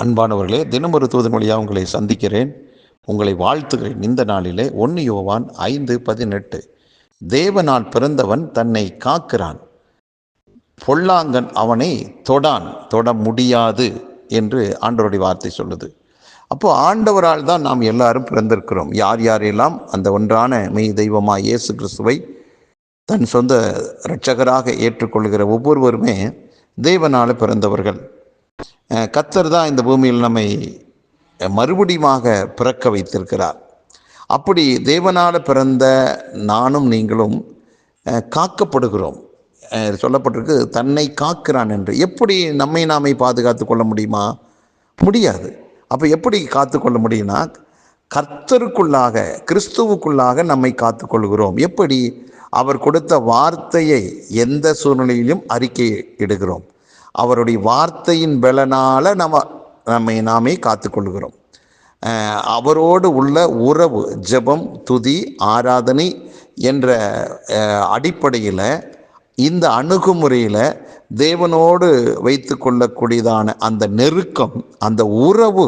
அன்பானவர்களே, தினமொரு தூதன் வழியாக உங்களை சந்திக்கிறேன். உங்களை வாழ்த்துகிறேன். இந்த நாளிலே 1 யோவான் 5:18 தேவனால் பிறந்தவன் தன்னை காக்கிறான், பொல்லாங்கன் அவனை தொட முடியாது என்று ஆண்டவருடைய வார்த்தை சொல்லுது. அப்போ ஆண்டவரால் தான் நாம் எல்லாரும் பிறந்திருக்கிறோம். யார் யாரெல்லாம் அந்த ஒன்றான மெய் தெய்வமாய் இயேசு கிறிஸ்துவை தன் சொந்த இரட்சகராக ஏற்றுக்கொள்கிற ஒவ்வொருவருமே தேவனால் பிறந்தவர்கள். கர்த்தர் தான் இந்த பூமியில் நம்மை மறுபடியுமாக பிறக்க வைத்திருக்கிறார். அப்படி தேவனால் பிறந்த நானும் நீங்களும் காக்கப்படுகிறோம். சொல்லப்பட்டிருக்கு, தன்னை காக்கிறான் என்று. எப்படி நம்மை நாமே பாதுகாத்து கொள்ள முடியுமா? முடியாது. அப்போ எப்படி காத்துக்கொள்ள முடியும்னா, கர்த்தருக்குள்ளாக கிறிஸ்துவுக்குள்ளாக நம்மை காத்துக்கொள்கிறோம். எப்படி? அவர் கொடுத்த வார்த்தையை எந்த சூழ்நிலையிலும் அறிக்கை இடுகிறோம். அவருடைய வார்த்தையின் பலனால நம்மை நாமே காத்துக்கொள்கிறோம். அவரோடு உள்ள உறவு, ஜெபம், துதி, ஆராதனை என்ற அடிப்படையில் இந்த அணுகுமுறையில் தேவனோடு வைத்து கொள்ளக்கூடியதான அந்த நெருக்கம், அந்த உறவு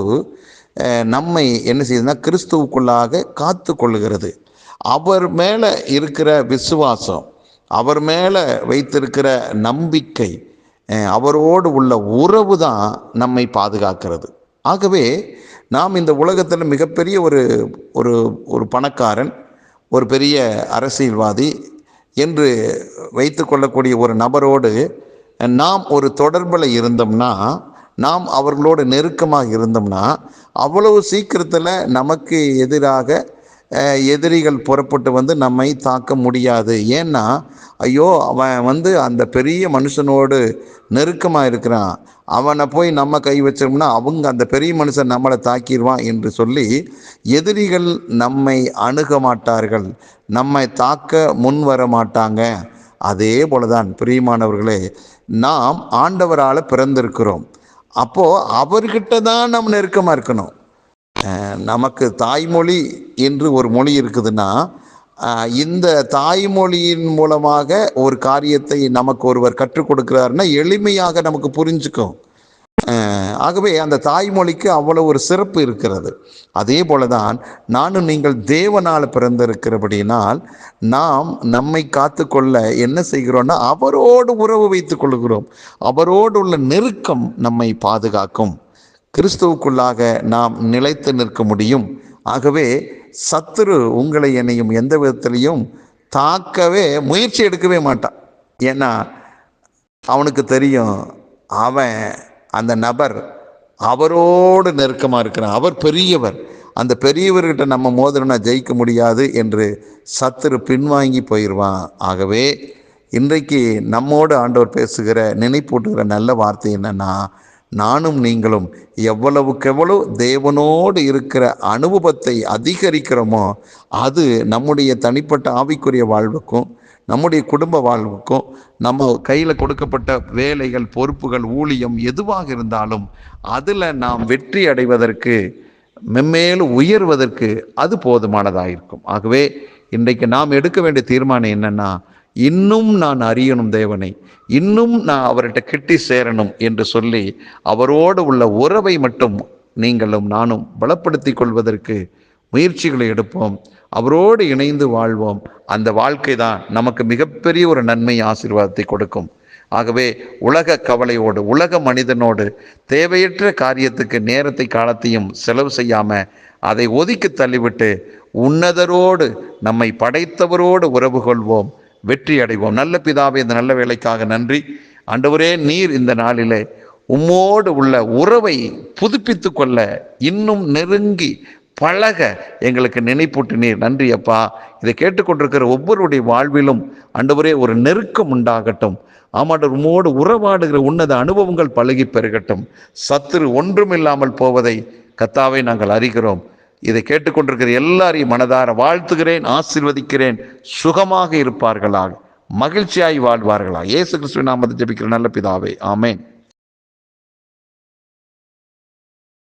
நம்மை என்ன செய்யுதுன்னா கிறிஸ்துவுக்குள்ளாக காத்து கொள்ளுகிறது. அவர் மேலே இருக்கிற விசுவாசம், அவர் மேலே வைத்திருக்கிற நம்பிக்கை, அவரோடு உள்ள உறவு தான் நம்மை பாதுகாக்கிறது. ஆகவே நாம் இந்த உலகத்தில் மிகப்பெரிய ஒரு பணக்காரன், ஒரு பெரிய அரசியல்வாதி என்று வைத்து கொள்ளக்கூடிய ஒரு நபரோடு நாம் ஒரு தொடர்பில் இருந்தோம்னா, நாம் அவர்களோடு நெருக்கமாக இருந்தோம்னா, அவ்வளவு சீக்கிரத்தில் நமக்கு எதிராக எதிரிகள் புறப்பட்டு வந்து நம்மை தாக்க முடியாது. ஏன்னா, ஐயோ அவன் அந்த பெரிய மனுஷனோடு நெருக்கமாக இருக்கிறான், அவனை போய் நம்ம கை வச்சோம்னா அவங்க அந்த பெரிய மனுஷன் நம்மளை தாக்கிடுவான் என்று சொல்லி எதிரிகள் நம்மை அணுக மாட்டார்கள், நம்மை தாக்க முன் வர மாட்டாங்க. அதே போலதான் பிரியமானவர்களே, நாம் ஆண்டவரால் பிறந்திருக்கிறோம். அப்போது அவர்கிட்ட தான் நம்ம நெருக்கமாக இருக்கணும். நமக்கு தாய்மொழி என்று ஒரு மொழி இருக்குதுன்னா, இந்த தாய்மொழியின் மூலமாக ஒரு காரியத்தை நமக்கு ஒருவர் கற்றுக் கொடுக்கிறாருன்னா எளிமையாக நமக்கு புரிஞ்சுக்கும். ஆகவே அந்த தாய்மொழிக்கு அவ்வளோ ஒரு சிறப்பு இருக்கிறது. அதே போல தான் நானும் நீங்கள் தேவனால் பிறந்திருக்கிறபடினால் நாம் நம்மை காத்து கொள்ள என்ன செய்கிறோன்னா, அவரோடு உறவு வைத்துக் கொள்கிறோம். அவரோடு உள்ள நெருக்கம் நம்மை பாதுகாக்கும். கிறிஸ்துவுக்குள்ளாக நாம் நிலைத்து நிற்க முடியும். ஆகவே சத்துரு உங்களை என்னையும் எந்த விதத்திலையும் தாக்கவே முயற்சி எடுக்கவே மாட்டான். ஏன்னா அவனுக்கு தெரியும், அவன் அந்த நபர் அவரோடு நெருக்கமாக இருக்கிறான், அவர் பெரியவர், அந்த பெரியவர்கிட்ட நம்ம மோதிரனா ஜெயிக்க முடியாது என்று சத்துரு பின்வாங்கி போயிடுவான். ஆகவே இன்றைக்கு நம்மோடு ஆண்டவர் பேசுகிற, நினைப்பூட்டுகிற நல்ல வார்த்தை என்னன்னா, நானும் நீங்களும் எவ்வளவுக்கெவ்வளவு தேவனோடு இருக்கிற அனுபவத்தை அதிகரிக்கிறோமோ, அது நம்முடைய தனிப்பட்ட ஆவிக்குரிய வாழ்வுக்கும் நம்முடைய குடும்ப வாழ்வுக்கும் நம்ம கையில் கொடுக்கப்பட்ட வேலைகள், பொறுப்புகள், ஊழியம் எதுவாக இருந்தாலும் அதில் நாம் வெற்றி அடைவதற்கு, மென்மேலும் உயர்வதற்கு அது போதுமானதாக இருக்கும். ஆகவே இன்றைக்கு நாம் எடுக்க வேண்டிய தீர்மானம் என்னன்னா, இன்னும் நான் அறியணும் தேவனை, இன்னும் நான் அவர்கிட்ட கிட்டி சேரணும் என்று சொல்லி அவரோடு உள்ள உறவை மட்டும் நீங்களும் நானும் பலப்படுத்தி கொள்வதற்கு முயற்சிகளை எடுப்போம். அவரோடு இணைந்து வாழ்வோம். அந்த வாழ்க்கை தான் நமக்கு மிகப்பெரிய ஒரு நன்மை, ஆசீர்வாதத்தை கொடுக்கும். ஆகவே உலக கவலையோடு, உலக மனிதனோடு தேவையற்ற காரியத்துக்கு நேரத்தை காலத்தையும் செலவு செய்யாமல் அதை ஒதுக்கி தள்ளிவிட்டு உன்னதரோடு, நம்மை படைத்தவரோடு உறவு கொள்வோம், வெற்றி அடைவோம். நல்ல பிதாவே, இந்த நல்ல வேலைக்காக நன்றி. ஆண்டவரே, நீர் இந்த நாளிலே உம்மோடு உள்ள உறவை புதுப்பித்து கொள்ள, இன்னும் நெருங்கி பழக எங்களுக்கு நினைப்பூட்டு நீர். நன்றி அப்பா. இதை கேட்டுக்கொண்டிருக்கிற ஒவ்வொருடைய வாழ்விலும் ஆண்டவரே ஒரு நெருக்கம் உண்டாகட்டும். ஆமாண்டவர், உம்மோடு உறவாடுகிற உன்னத அனுபவங்கள் பழகி பெருகட்டும். சத்துரு ஒன்றுமில்லாமல் போவதை கர்த்தாவே நாங்கள் அறிகிறோம். இதை கேட்டுக்கொண்டிருக்கிற எல்லாரையும் மனதார வாழ்த்துகிறேன், ஆசீர்வதிக்கிறேன். சுகமாக இருப்பார்களாக, மகிழ்ச்சியாய் வாழ்வார்களா. இயேசு கிறிஸ்துவின் நாமத்தில் ஜெபிக்கிற நல்ல பிதாவே, ஆமென்.